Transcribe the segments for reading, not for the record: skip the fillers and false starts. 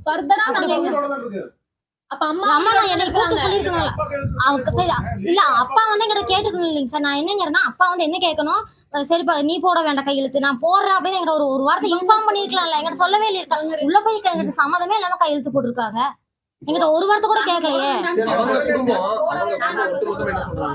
ஃபர்தரா நாங்க அப்ப அம்மா நான் என்னை கூப்பிட்டு சொல்லிருக்கணும். அவங்க சரி இல்ல அப்பா வந்து என்கிட்ட கேட்டுக்கணும் இல்லைங்க சார். நான் என்னங்கிறேன்னா அப்பா வந்து என்ன கேட்கணும், சரிப்பா நீ போட வேண்டாம் கையெழுத்து, நான் போடுறேன் அப்படின்னு எங்கிட்ட ஒரு வார்த்தை இன்ஃபார்ம் பண்ணிருக்கலாம்ல. என்கிட்ட சொல்லவே இல்லை. உள்ள போய் எங்கிட்ட சம்மதமே இல்லாம கையெழுத்து போட்டிருக்காங்க. என்கிட்ட ஒரு வார்த்தை கூட கேட்கலையே.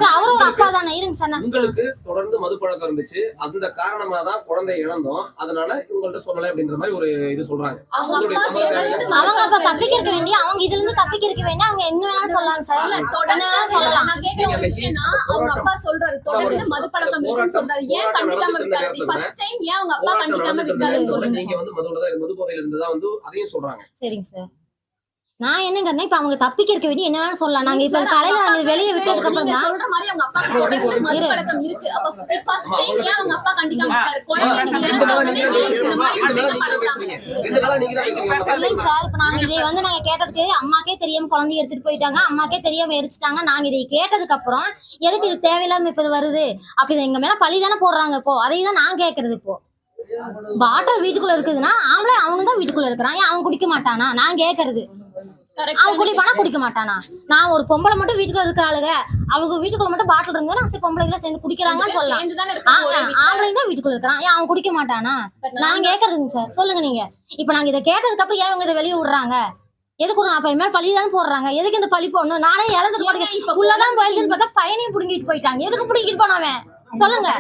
அவரு ஒரு அப்பா தானே. இருங்க சார், உங்களுக்கு தொடர்ந்து மது பழக்கம் இருந்துச்சு, அந்த காரணமா தான் குழந்தை இழந்தோம், அதனால இவங்கள்ட்ட சொல்லல அப்படின்ற மாதிரி ஒரு இது சொல்றாங்க. அவங்க அப்ப தப்பிக்க இருக்க வேண்டிய, அவங்க இதுல இருந்து தப்பிக்க இருக்க வேண்டிய, அவங்க என்ன வேணாலும் சொல்லலாம் சார். என்ன வேணாலும் சொல்லலாம். நான் கேக்குற ஒரு விஷயம்னா அவங்க அப்பா சொல்றாரு தொடர்ந்து மது பழக்கம் இருக்குன்னு சொல்றாரு. ஏன் கண்டிக்காம இருக்காரு? ஃபர்ஸ்ட் டைம் ஏன் அவங்க அப்பா கண்டிக்காம இருக்காரு? நீங்க வந்து மது போதையில இருந்து தான் வந்து அதையும் சொல்றாங்க. சரிங்க சார். நான் என்னங்கறேன், இப்ப அவங்க தப்பிக்க இருக்க வேண்டிய என்ன வேணாலும் சொல்லலாம். நாங்க இப்ப காலையில நாங்க வெளிய விட்டதுக்கு அப்புறம் தான் சொல்ற மாதிரி அவங்க அப்பா தொடர்ந்து மது பழக்கம் இருக்கு. அப்ப ஃபர்ஸ்ட் டைம் ஏன் அவங்க அப்பா கண்டிக்காம இருக்காரு? இல்லைங்க சார், இப்ப நாங்க இதை வந்து நாங்க கேட்டதுக்கு அம்மாக்கே தெரியாம குழந்தைய எடுத்துட்டு போயிட்டாங்க, அம்மாக்கே தெரியாம எரிச்சிட்டாங்க. நாங்க இதை கேட்டதுக்கு அப்புறம் எதுக்கு இது தேவையில்லாம இப்ப இது வருது அப்படி எங்க மேல பழி தானே போடுறாங்க. இப்போ அதைதான் நான் கேக்குறது. இப்போ பாட்டில் வீட்டுக்குள்ள இருக்குதுன்னா ஆம்பளை அவங்க தான் வீட்டுக்குள்ள இருக்கிறான், ஏன் அவன் குடிக்க மாட்டானா நான் கேக்குறது. அவன் குடிப்பானா குடிக்க மாட்டானா? நான் ஒரு பொம்பளை மட்டும் வீட்டுக்குள்ள இருக்கிற ஆளுங்க, அவங்க வீட்டுக்குள்ள மட்டும் பாட்டில் இருந்தா சரி பொம்பளைங்க சேர்ந்து குடிக்கிறாங்கன்னு சொல்லலாம். ஆம்பளைங்க தான் வீட்டுக்குள்ள இருக்கிறான், ஏன் அவன் குடிக்க மாட்டானா நான் கேக்குறதுங்க சார். சொல்லுங்க நீங்க. இப்ப நாங்க இதை கேட்டதுக்கு அப்புறம் ஏன் அவங்க இதை வெளியே விடுறாங்க? எதுக்கு அப்ப மேல பழிதான் போடுறாங்க? எதுக்கு இந்த பழி போடணும்? நானே இழந்துட்டு போடுங்க இப்ப உள்ளதான் போயிடுச்சுன்னு பார்த்தா பையனையும் புடுங்கிட்டு போயிட்டாங்க. எதுக்கு புடுங்கிட்டு போனவன் சொல்லுங்க.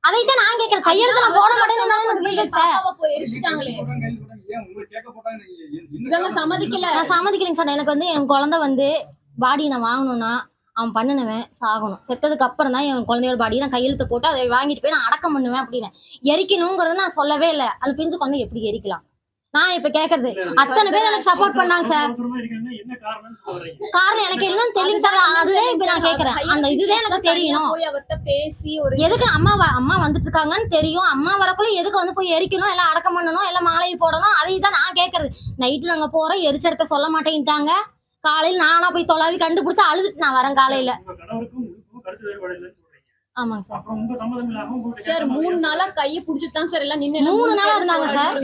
அதைத்தான் நான் கேட்கிறேன். கையெழுத்து நான் போட மாட்டேன்னு சம்மதிக்கலைங்க சார். எனக்கு வந்து என் குழந்தை வந்து பாடி நான் வாங்கணும்னா அவன் பண்ணுனவன் சாகணும். செத்ததுக்கு அப்புறம் தான் என் குழந்தையோட பாடியை நான் கையெழுத்து போட்டு அதை வாங்கிட்டு போய் நான் அடக்கம் பண்ணுவேன் அப்படின்னு. எரிக்கணுங்கிறத நான் சொல்லவே இல்லை. அந்த பிஞ்சு குழந்தை எப்படி எரிக்கலாம்? நான் இப்ப கேக்குறது அத்தனை பேர் எனக்கு சப்போர்ட் பண்ணாங்க சார். காரணம் எனக்கு என்னன்னு தெரியும் சார். அதுதான் இப்ப நான் கேக்குறேன். அந்த இதுதான் எனக்கு தெரியணும். எதுக்கு அம்மா வந்துட்டு இருக்காங்கன்னு தெரியும். அம்மா வரக்குள்ள எதுக்கு வந்து போய் எரிக்கணும், எல்லாம் அடக்கம் பண்ணணும், எல்லாம் மாலையை போடணும்? அதைதான் நான் கேக்குறது. நைட்டு நாங்க போறோம், எரிச்சடத்த சொல்ல மாட்டேன்ட்டாங்க. காலையில நானா போய் தொலைவி கண்டுபிடிச்சு அழுதுட்டு நான் வரேன் காலையில. ஆமாங்க சார். சார் 3 நாளா கையை புடிச்சுட்டு தான் சார் எல்லாம் நின்னு 3 நாளா இருந்தாங்க சார்.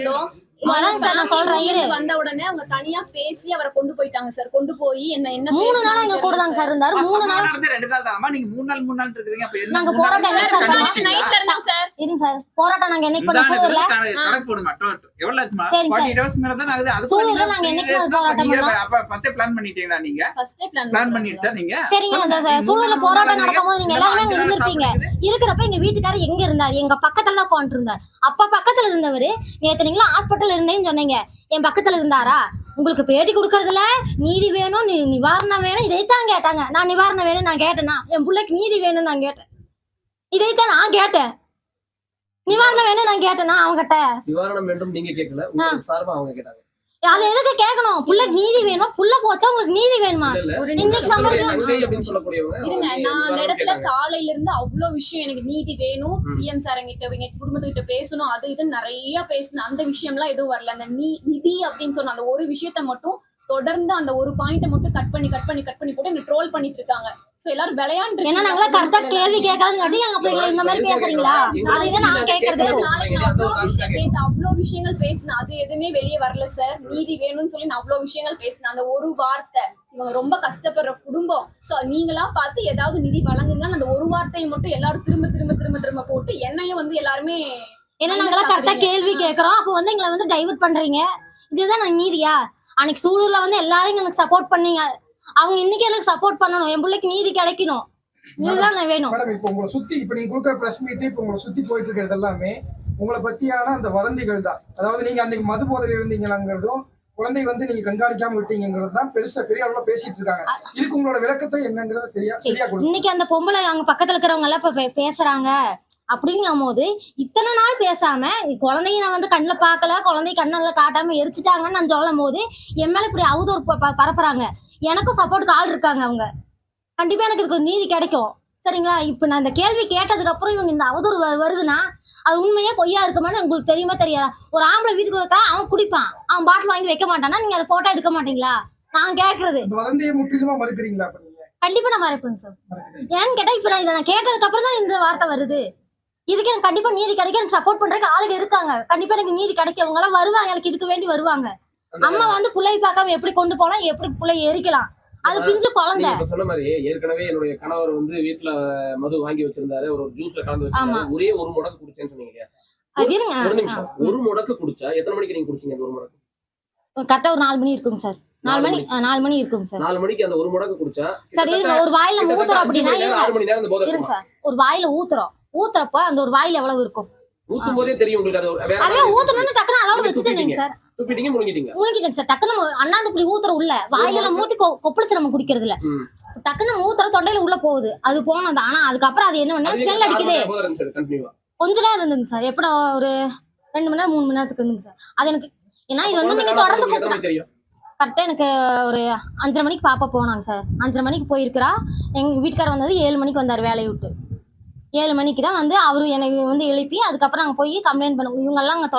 சார் நான் சொல்றேன், வந்த உடனே அவங்க தனியா பேசி அவரை கொண்டு போயிட்டாங்க சார். கொண்டு போய் என்ன 3 நாள் எங்க கூட தாங்க சார் இருந்தாரு. 3 நாள் 2 நாள் தான். நீங்க 3 நாள் இருக்கீங்க. அப்ப நாங்க போராட்டம் நைட்ல இருந்தாங்க சார். இருங்க சார், போராட்டம் நாங்க என்னைக்கு பண்ணோம் சூழல்ல கணக்கு போடுங்க. எவ்வளவு ஆச்சுமா? 48 ஹவர்ஸ் மேல தான் ஆகுது. அது சூழல்ல நாங்க என்னைக்கு போராட்டம் பண்ணோம்? அப்ப ஃபர்ஸ்ட் பிளான் பண்ணிட்டீங்களா? நீங்க ஃபர்ஸ்ட் பிளான் பண்ணிட்டா நீங்க? சரிங்க. அந்த சூழல்ல போராட்டம் நடக்கும்போது நீங்க எல்லாரும் அங்க இருந்திருப்பீங்க. இருக்கிறப்ப எங்க வீட்டுக்காரர் எங்க இருந்தாரு? எங்க பக்கத்துல தான் உட்கார்ந்துருந்தார். அப்பா பக்கத்துல இருந்தவரு நேத்து நீங்களும் ஹாஸ்பிட்டல் இருந்தேன்னு சொன்னீங்க, என் பக்கத்துல இருந்தாரா? உங்களுக்கு பேட்டி கொடுக்கறதுல நீதி வேணும், நிவாரணம் வேணும், இதைத்தான் கேட்டாங்க. நான் நிவாரணம் வேணும் நான் கேட்டேனா? என் பிள்ளைக்கு நீதி வேணும் நான் கேட்டேன். இதைத்தான் நான் கேட்டேன். நிவாரணம் வேணும் நான் கேட்டேனா? அவங்ககிட்ட நிவாரணம் வேண்டும் நீங்க கேட்கல, உங்களுக்கு சார்பா அவங்க கேட்டாங்க. அது எதுக்கு கேட்கணும்? புள்ளைக்கு நீதி வேணும். புள்ள போச்சா உங்களுக்கு நீதி வேணுமா? இன்னைக்கு இருங்க, நான் அந்த இடத்துல காலையில இருந்து அவ்வளவு விஷயம் எனக்கு நீதி வேணும், சிஎம் சார் எங்கிட்ட குடும்பத்துக்கிட்ட பேசணும், அது இது நிறைய பேசணும். அந்த விஷயம் எல்லாம் எதுவும் வரல. அந்த நிதி அப்படின்னு சொன்ன அந்த ஒரு விஷயத்த மட்டும் தொடர்ந்து அந்த ஒரு பாயிண்ட மட்டும் கட் பண்ணி போட்டு என்ன ட்ரோல் பண்ணிட்டு இருக்காங்க. சோ எல்லாரும் விளையாண்டு ஏன்னா நாங்களே கரெக்டா கேள்வி கேட்கறோம்னு அப்படி இந்த மாதிரி பேசுறீங்களா? அதுதான் நான் கேட்கறது. அவ்வளவு விஷயங்கள் பேசினேன், அது எதுவுமே வெளியே வரல சார். நீதி வேணும்னு சொல்லி நான் அவ்வளவு விஷயங்கள் பேசினேன். அந்த ஒரு வார்த்தை, இவங்க ரொம்ப கஷ்டப்படுற குடும்பம், சோ நீங்களா பார்த்து ஏதாவது நிதி வழங்குங்க, அந்த ஒரு வார்த்தையை மட்டும் எல்லாரும் திரும்ப போட்டு என்னையும் வந்து எல்லாருமே ஏன்னா நாங்களா கரெக்டா கேள்வி கேட்கறோம், அப்ப வந்து எங்களை வந்து டைவர்ட் பண்றீங்க. இதுதான் நான் நீதியா? அன்னைக்கு சூழல்ல வந்து எல்லாரும் எனக்கு சப்போர்ட் பண்ணீங்க, அவங்க இன்னைக்கு எனக்கு சப்போர்ட் பண்ணணும். என் பிள்ளைக்கு நீதி கிடைக்கணும், இதுதான் நான் வேணும். மேடம் இப்ப உங்களை சுத்தி இப்ப நீங்க கொடுக்குற பிரஸ் மீட், இப்ப உங்களை சுத்தி போயிட்டு இருக்கிறது எல்லாமே உங்களை பத்தியான அந்த வதந்திகள் தான். அதாவது நீங்க அன்னைக்கு மது போதையில இருந்தீங்கிறதும் குழந்தை வந்து நீங்க கண்காணிக்காம விட்டீங்கிறது தான் பெரிய அளவுல பேசிட்டு இருக்காங்க. இதுக்கு உங்களோட விளக்கத்தை என்னங்கிறத சரியா கொடுங்க. இன்னைக்கு அந்த பொம்பளை அங்க பக்கத்துல இருக்கிறவங்க எல்லாம் இப்ப பேசுறாங்க அப்படிங்கும் போது இத்தனை நாள் பேசாம குழந்தைய நான் வந்து கண்ணுல பாக்கல, குழந்தை கண்ணுல காட்டாம எரிச்சுட்டாங்கன்னு நான் சொல்லும் போது என் மேல இப்படி அவதூறு பரப்புறாங்க. எனக்கும் சப்போர்ட்டுக்கு ஆள் இருக்காங்க. அவங்க கண்டிப்பா எனக்கு இதுக்கு நீதி கிடைக்கும். சரிங்களா? இப்ப நான் இந்த கேள்வி கேட்டதுக்கு அப்புறம் இவங்க இந்த அவதூறு வருதுன்னா அது உண்மையா பொய்யா இருக்குமான்னு உங்களுக்கு தெரியுமா தெரியாதா? ஒரு ஆம்பளை வீட்டுக்கு இருக்கா, அவன் குடிப்பான், அவன் பாட்டில் வாங்கி வைக்க மாட்டானா? நீங்க அதை போட்டோ எடுக்க மாட்டீங்களா? நான் கேக்குறது முற்றிலுமா மறுக்கிறீங்களா? கண்டிப்பா நான் மறுப்பேங்க சார். ஏன்னு கேட்டா இப்ப நான் கேட்டதுக்கு அப்புறம் தான் இந்த வார்த்தை வருது. இதுக்கு எனக்கு கண்டிப்பா நீதி கிடைக்கும். எனக்கு சப்போர்ட் பண்றதுக்கு ஆளுங்க இருக்காங்க. கண்டிப்பா எனக்கு நீதி கிடைக்கும். அவங்க எல்லாம் வருவாங்க, எனக்கு இதுக்கு வேண்டி வருவாங்க. அம்மா வந்து புள்ளைய பார்க்காம எப்படி கொண்டு போலாம், எப்படி புள்ளைய எரிக்கலாம், அது பிஞ்சு குழந்தை. நீங்க இப்ப சொன்ன மாதிரி ஏற்கனவே என்னுடைய கணவர் வந்து வீட்டுல மது வாங்கி வச்சிருந்தாரு, ஒரு ஜூஸ்ல கலந்து வச்சிருந்தாரு, ஒரே ஒரு முடக்கு குடிச்சேன்னு சொன்னீங்க இல்லையா? அது இருங்க, ஒரு நிமிஷம், ஒரு முடக்கு குடிச்சா எத்தனை மணிக்கு நீங்க குடிச்சீங்க அந்த ஒரு முடக்கு? கரெக்டா ஒரு 4 மணி இருக்குங்க சார். 4 மணி இருக்குங்க சார். 4 மணிக்கு அந்த ஒரு முடக்கு குடிச்சா சார் இருங்க, ஒரு வாயில நம்ம ஊத்துறோம் அப்படின்னா 6 மணி நேரம் அந்த போதை இருங்க சார், ஒரு வாயில ஊத்துறப்ப அந்த ஒரு வாயில எவ்வளவு இருக்கும்? ஊத்தும் போதே தெரியும் உங்களுக்கு. அது வேற அதே ஊத்தணும்னு டக்குனு அதோட வச்சுட்டேங்க சார். துப்பிட்டீங்க, முழுங்கிட்டேன் சார். டக்குனு அண்ணாந்து புளி ஊத்துற உள்ள வாயில நம்ம ஊத்தி கொப்பளிச்சு நம்ம குடிக்கிறது இல்ல, டக்குனு ஊத்துற தொண்டையில உள்ள போகுது, அது போனது. ஆனா அதுக்கப்புறம் அது என்ன பண்ணா ஸ்மெல் அடிக்குது. கொஞ்ச நேரம் இருந்துங்க சார், எப்படா ஒரு 2 மணி நேரம் 3 மணி நேரத்துக்கு இருந்துங்க சார். அது எனக்கு ஏன்னா இது வந்து நீங்க தொடர்ந்து கரெக்டா எனக்கு ஒரு 5:30 மணிக்கு பாப்பா போனாங்க சார். 5:30 மணிக்கு போயிருக்கிறா. எங்க வீட்டுக்காரர் வந்தது 7 மணிக்கு வந்தாரு வேலையை விட்டு. 7 மணிக்கு தான் வந்து அவரு எனக்கு வந்து எழுப்பி அதுக்கப்புறம் நாங்க போய் கம்ப்ளைண்ட் பண்ணுவோம். இவங்க எல்லாம் அங்க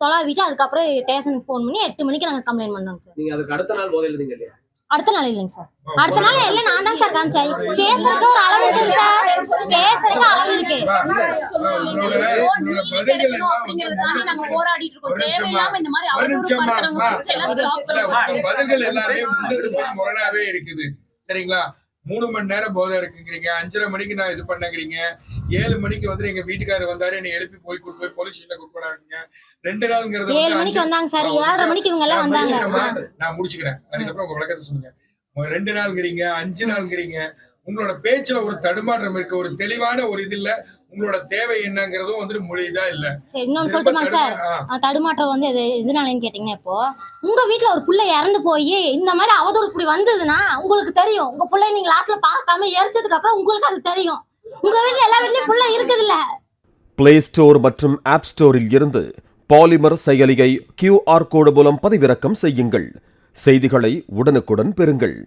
தொலாவிட்டு அதுக்கப்புறம் ஸ்டேஷனுக்கு ஃபோன் பண்ணி 8 மணிக்கு நாங்க கம்ப்ளைண்ட் பண்ணோங்க சார். நீங்க அதுக்கு அடுத்த நாள் போதை எழுதிங்க இல்லையா? அடுத்த நாள் இல்லைங்க சார். அடுத்த நாள் எல்லாம் நான் தான் சார் காமிச்சேன். பேசுறதுக்கு ஒரு அளவு இருக்கு சார், பேசுறதுக்கு அளவு இருக்கு. நாங்க போராடிட்டு இருக்கோம். தேவையில்லாம இந்த மாதிரி பதில்கள் எல்லாமே முரணாவே இருக்குது. சரிங்களா? 3 மணி நேரம் போதை இருக்குங்கிறீங்க, 5:30 மணிக்கு நான் இது பண்ணுங்கிறீங்க, 7 மணிக்கு வந்து எங்க வீட்டுக்காரர் வந்தாரு, என்னை எழுப்பி போய் போலீஸ் ஸ்டேஷன்ல கூட்டு போனாருங்க. 2 நாள்ங்கிறது 7 மணிக்கு வந்தாங்க சார். 7:30 மணிக்கு இவங்க எல்லாம் வந்தாங்க. நான் முடிச்சுக்கிறேன், அதுக்கப்புறம் உங்க விளக்கத்தை சொல்லுங்க. 2 நாள்ங்கிறீங்க, 5 நாள்ங்கிறீங்க. உங்களோட பேச்சுல ஒரு தடுமாற்றம் இருக்கு, ஒரு தெளிவான ஒரு இது இல்ல. உங்களோட தேவை என்னங்கிறதும் வந்து மொழிதான் இல்ல. சரி, இன்னொன்னு சொல்லட்டுமா சார்? தடுமாற்றம் வந்து எதனாலன்னு கேட்டீங்கன்னா, இப்போ உங்க வீட்டுல ஒரு பிள்ளை இறந்து போய் இந்த மாதிரி அவதூறு இப்படி வந்ததுன்னா உங்களுக்கு தெரியும். உங்க பிள்ளை நீங்க லாஸ்ட்ல பார்க்காம எரிச்சதுக்கு அப்புறம் உங்களுக்கு அது தெரியும். உங்க வீட்டுல எல்லா வீட்லயும் பிள்ளை இருக்குது இல்ல. பிளே ஸ்டோர் மற்றும் ஆப் ஸ்டோரில் இருந்து பாலிமர் செயலியை QR கோடு மூலம் பதிவிறக்கம் செய்யுங்கள். செய்திகளை உடனுக்குடன் பெறுங்கள்.